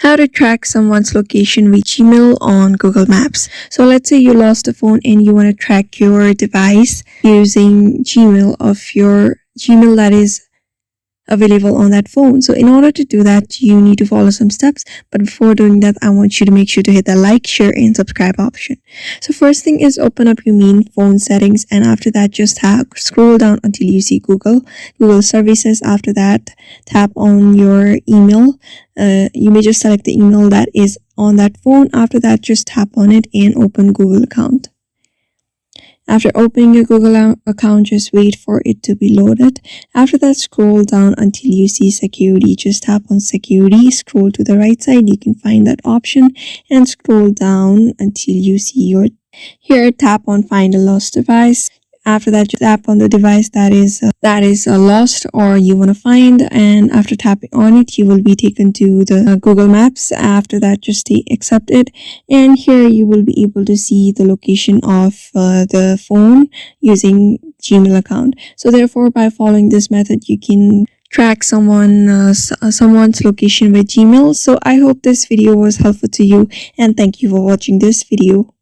How to track someone's location with Gmail on Google Maps. So let's say you lost a phone and you want to track your device using Gmail of your Gmail that is available on that phone. So in order to do that, you need to follow some steps. But before doing that, I want you to make sure to hit the like, share, and subscribe option. So first thing is open up your main phone settings, and after that, just scroll down until you see Google services. After that, tap on your email. You may just select the email that is on that phone. After that, just tap on it and open Google account. After opening your Google account, just wait for it to be loaded. After that, scroll down until you see security. Just tap on security, scroll to the right side, you can find that option, and scroll down until you see here, tap on find a lost device. After that, just tap on the device that is lost or you want to find, and after tapping on it, you will be taken to the Google Maps. After that, just accept it, and here you will be able to see the location of the phone using Gmail account. So therefore, by following this method, you can track someone's location with Gmail. So I hope this video was helpful to you, and thank you for watching this video.